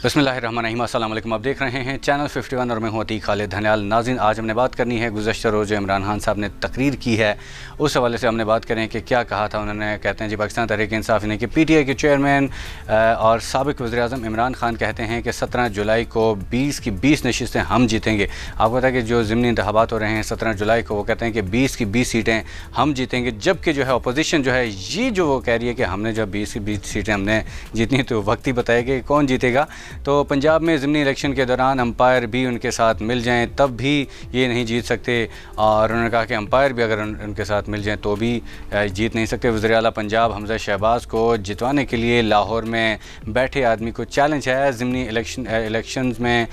बिस्मिल्लाहिर्रहमानिर्रहीम। अस्सलाम वालेकुम। आप देख रहे हैं चैनल 51 और मैं हूं अतीक खालिद धनियाल। नाज़रीन, आज हमने बात करनी है गुज़श्ता रोज़ इमरान खान साहब ने तकरीर की है, उस हवाले से हमने बात करें कि क्या कहा था उन्होंने। कहते हैं जी पाकिस्तान तहरीक इंसाफ यानी कि PTI के चेयरमैन और साबिक़ वज़ीर-ए-आज़म इमरान खान कहते हैं कि 17 जुलाई को 20 की 20 नशिस्तें हम जीतेंगे। आपको पता है कि जो ज़िमनी इंतखाबात हो रहे हैं 17 जुलाई को, वो कहते हैं कि 20 की 20 सीटें हम जीतेंगे, जबकि जो है अपोजिशन जो है ये जो वो कह रही है कि हमने जो 20 की 20 सीटें हमने जीतनी, तो वक्त ही बताएगा कि कौन जीतेगा। तो पंजाब में ज़िमनी इलेक्शन के दौरान अंपायर भी उनके साथ मिल जाएं तब भी ये नहीं जीत सकते, और उन्होंने कहा कि अंपायर भी अगर उनके साथ मिल जाएं तो भी जीत नहीं सकते। वज़ीर आला पंजाब हमज़ा शहबाज को जितवाने के लिए लाहौर में बैठे आदमी को चैलेंज है। ज़िमनी इलेक्शंस में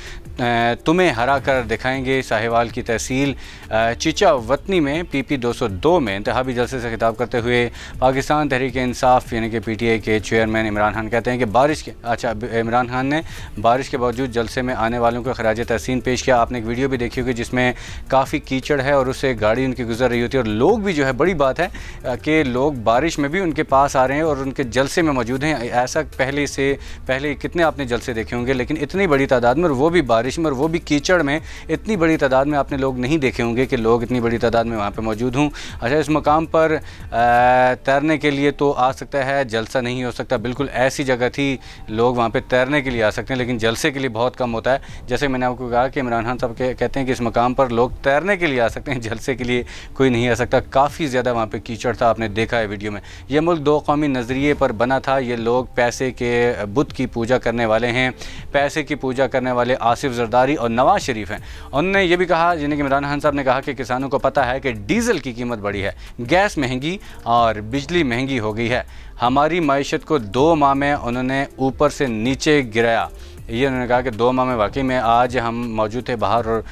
तुम्हें हरा कर दिखाएंगे। साहिवाल की तहसील चिचा वतनी में PP 202 में इंतखाबी जलसे से खिताब करते हुए पाकिस्तान तहरीक इंसाफ यानी कि PTI के चेयरमैन इमरान खान कहते हैं कि इमरान खान ने बारिश के बावजूद जलसे में आने वालों को खराज तहसीन पेश किया। आपने एक वीडियो भी देखी होगी जिसमें काफ़ी कीचड़ है और उससे गाड़ी उनकी गुजर रही होती है, और लोग भी जो है, बड़ी बात है कि लोग बारिश में भी उनके पास आ रहे हैं और उनके जलसे में मौजूद हैं। ऐसा पहले कितने आपने जलसे देखे होंगे, लेकिन इतनी बड़ी तादाद में, और वो भी बारिश में और वो भी कीचड़ में, इतनी बड़ी तादाद में आपने लोग नहीं देखे होंगे कि लोग इतनी बड़ी तादाद में वहाँ पर मौजूद हों। अच्छा, इस मकाम पर तैरने के लिए तो आ सकता है, जलसा नहीं हो सकता। बिल्कुल ऐसी जगह थी, लोग वहाँ पर तैरने के लिए आ सकते हैं, लेकिन जलसे के लिए बहुत कम होता है। जैसे मैंने आपको कहा कि इमरान खान साहब कहते हैं कि इस मकाम पर लोग तैरने के लिए आ सकते हैं, जलसे के लिए कोई नहीं आ सकता। काफ़ी ज़्यादा वहाँ पे कीचड़ था, आपने देखा है वीडियो में। यह मुल्क दो कौमी नज़रिए पर बना था। ये लोग पैसे के बुत की पूजा करने वाले हैं, पैसे की पूजा करने वाले आसिफ जरदारी और नवाज शरीफ हैं। उन्होंने ये भी कहा, यानी कि इमरान खान साहब ने कहा कि किसानों को पता है कि डीज़ल की कीमत बढ़ी है, गैस महंगी और बिजली महंगी हो गई है। हमारी माइशत को 2 माह में उन्होंने ऊपर से नीचे गिराया। ये उन्होंने कहा कि 2 माह में वाकई में आज हम मौजूद थे बाहर, और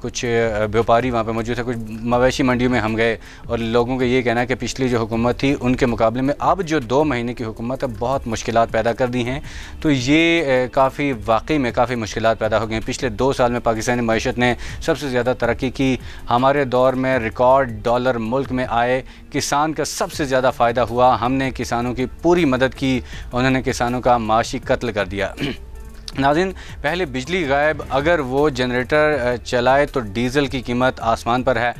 कुछ व्यापारी वहाँ पे मौजूद थे, कुछ मवेशी मंडियों में हम गए, और लोगों का ये कहना है कि पिछली जो हुकूमत थी उनके मुकाबले में अब जो 2 महीने की हुकूमत है बहुत मुश्किलात पैदा कर दी हैं। तो ये काफ़ी वाकई में काफ़ी मुश्किलात पैदा हो गई हैं। पिछले 2 साल में पाकिस्तानी मईशत ने सबसे ज़्यादा तरक्की की। हमारे दौर में रिकॉर्ड डॉलर मुल्क में आए, किसान का सबसे ज़्यादा फ़ायदा हुआ, हमने किसानों की पूरी मदद की, उन्होंने किसानों का माशी कत्ल कर दिया। नाज़रीन, पहले बिजली गायब, अगर वो जनरेटर चलाए तो डीज़ल की कीमत आसमान पर है।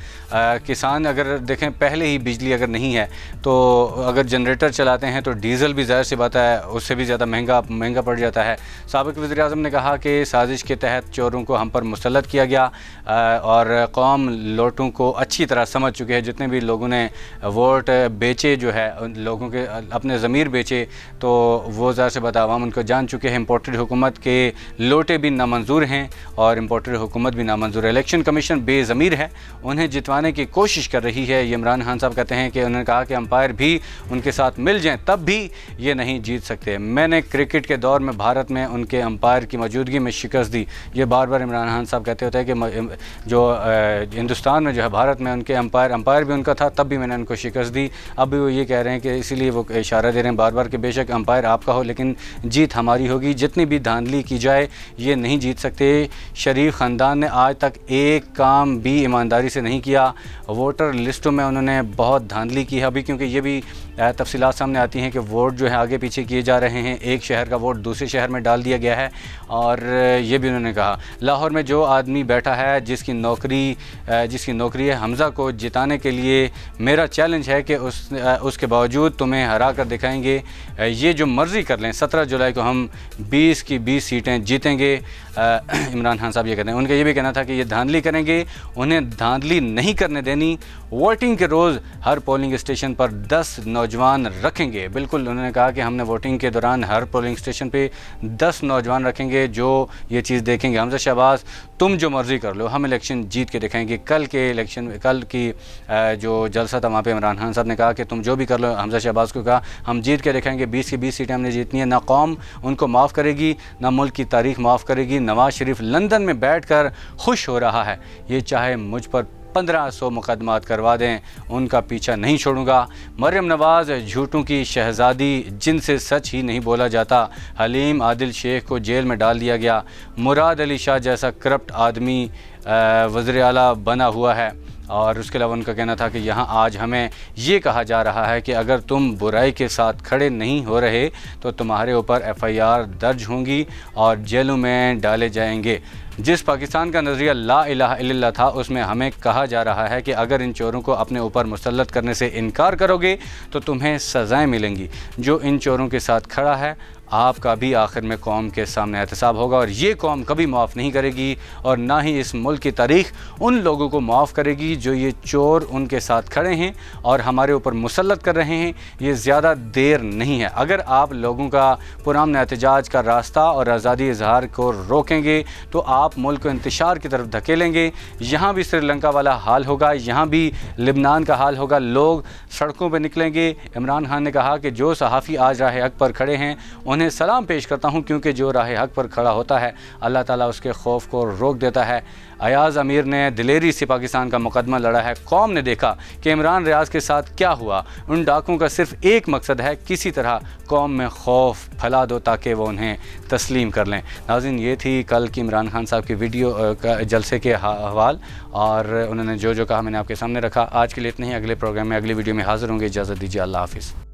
किसान अगर देखें, पहले ही बिजली अगर नहीं है तो अगर जनरेटर चलाते हैं तो डीज़ल भी ज़ाहिर सी बात है उससे भी ज़्यादा महंगा पड़ जाता है। साबिक़ वज़ीर-ए-आज़म ने कहा कि साजिश के तहत चोरों को हम पर मुसल्लत किया गया, और कौम लोटों को अच्छी तरह समझ चुके हैं। जितने भी लोगों ने वोट बेचे, जो है उन लोगों के अपने ज़मीर बेचे, तो वो ज़ाहिर सी बात आवाम उनको जान चुके हैं। इम्पोर्टेड हुकूमत के लोटे भी नामंजूर हैं और इम्पोर्टेड हुकूमत भी नामंजूर है। इलेक्शन कमीशन बेज़मीर है, उन्हें जितवाने की कोशिश कर रही है। ये इमरान खान साहब कहते हैं कि उन्होंने कहा कि अंपायर भी उनके साथ मिल जाएं तब भी ये नहीं जीत सकते। मैंने क्रिकेट के दौर में भारत में उनके अंपायर की मौजूदगी में शिकस्त दी। ये बार बार इमरान खान साहब कहते होते हैं कि जो हिंदुस्तान में जो है भारत में उनके अंपायर भी उनका था, तब भी मैंने उनको शिकस्त दी। अब भी वो ये कह रहे हैं कि इसीलिए वो इशारा दे रहे हैं बार बार कि बेशक अंपायर आपका हो लेकिन जीत हमारी होगी। जितनी भी धांधली की जाए ये नहीं जीत सकते। शरीफ ख़ानदान ने आज तक एक काम भी ईमानदारी से नहीं किया। वोटर लिस्टों में उन्होंने बहुत धांधली की है अभी, क्योंकि ये भी तफसीलात सामने आती हैं कि वोट जो है आगे पीछे किए जा रहे हैं। एक शहर का वोट दूसरे शहर में डाल दिया गया है। और ये भी उन्होंने कहा, लाहौर में जो आदमी बैठा है जिसकी नौकरी है, हमज़ा को जिताने के लिए मेरा चैलेंज है कि उसके बावजूद तुम्हें हरा कर दिखाएंगे। ये जो मर्ज़ी कर लें, 17 जुलाई को हम 20 की 20 सीटें जीतेंगे। इमरान खान साहब ये कहते हैं। उनका ये भी कहना था कि ये धांधली करेंगे, उन्हें धांधली नहीं करने देनी। वोटिंग के रोज़ हर पोलिंग स्टेशन पर 10 नौजवान रखेंगे। बिल्कुल, उन्होंने कहा कि हमने वोटिंग के दौरान हर पोलिंग स्टेशन पे 10 नौजवान रखेंगे जो ये चीज़ देखेंगे। हमज़ा शहबाज, तुम जो मर्ज़ी कर लो, हम इलेक्शन जीत के दिखाएंगे। कल की जो जलसा था वहाँ पे इमरान खान साहब ने कहा कि तुम जो भी कर लो, हमज़ा शहबाज को कहा हम जीत के दिखाएंगे। 20 की 20 सीटें हमने जीतनी है। ना कौम उनको माफ़ करेगी, ना मुल्क की तारीख़ माफ़ करेगी। नवाज शरीफ लंदन में बैठकर खुश हो रहा है, ये चाहे मुझ पर 1500 मुकदमात करवा दें, उनका पीछा नहीं छोड़ूंगा। मरियम नवाज़ झूठों की शहज़ादी, जिनसे सच ही नहीं बोला जाता। हलीम आदिल शेख को जेल में डाल दिया गया। मुराद अली शाह जैसा करप्ट आदमी वज़ीर आला बना हुआ है। और उसके अलावा उनका कहना था कि यहाँ आज हमें ये कहा जा रहा है कि अगर तुम बुराई के साथ खड़े नहीं हो रहे तो तुम्हारे ऊपर FIR दर्ज होंगी और जेलों में डाले जाएंगे। जिस पाकिस्तान का नज़रिया ला इलाहा इल्लल्लाह था, उसमें हमें कहा जा रहा है कि अगर इन चोरों को अपने ऊपर मुसल्लत करने से इनकार करोगे तो तुम्हें सज़ाएं मिलेंगी। जो इन चोरों के साथ खड़ा है, आपका भी आखिर में कौम के सामने एहतसाब होगा और ये कौम कभी माफ़ नहीं करेगी और ना ही इस मुल्क की तारीख़ उन लोगों को माफ़ करेगी जो ये चोर उनके साथ खड़े हैं और हमारे ऊपर मुसल्लत कर रहे हैं। ये ज़्यादा देर नहीं है। अगर आप लोगों का पुरअमन एहतजाज का रास्ता और आज़ादी इजहार को रोकेंगे तो आप मुल्क को इंतशार की तरफ धकेलेंगे। यहाँ भी श्रीलंका वाला हाल होगा, यहाँ भी लिबनान का हाल होगा। लोग सड़कों पर निकलेंगे। इमरान खान ने कहा कि जो सहाफ़ी आज राह हक़ पर खड़े हैं उन्हें सलाम पेश करता हूँ, क्योंकि जो राह हक़ पर खड़ा होता है अल्लाह ताला उसके खौफ को रोक देता है। अयाज़ अमीर ने दिलेरी से पाकिस्तान का मुकदमा लड़ा है। कौम ने देखा कि इमरान रियाज के साथ क्या हुआ। उन डाकुओं का सिर्फ एक मकसद है, किसी तरह कौम में खौफ फैला दो ताकि वो उन्हें तस्लीम कर लें। नाज़रीन, ये थी कल की इमरान खान साहब की वीडियो का जलसे के हवाल, और उन्होंने जो जो कहा मैंने आपके सामने रखा। आज के लिए इतना ही। अगले प्रोग्राम में अगली वीडियो में हाज़िर होंगे। इजाज़त दीजिए। अल्लाह हाफ़िज़।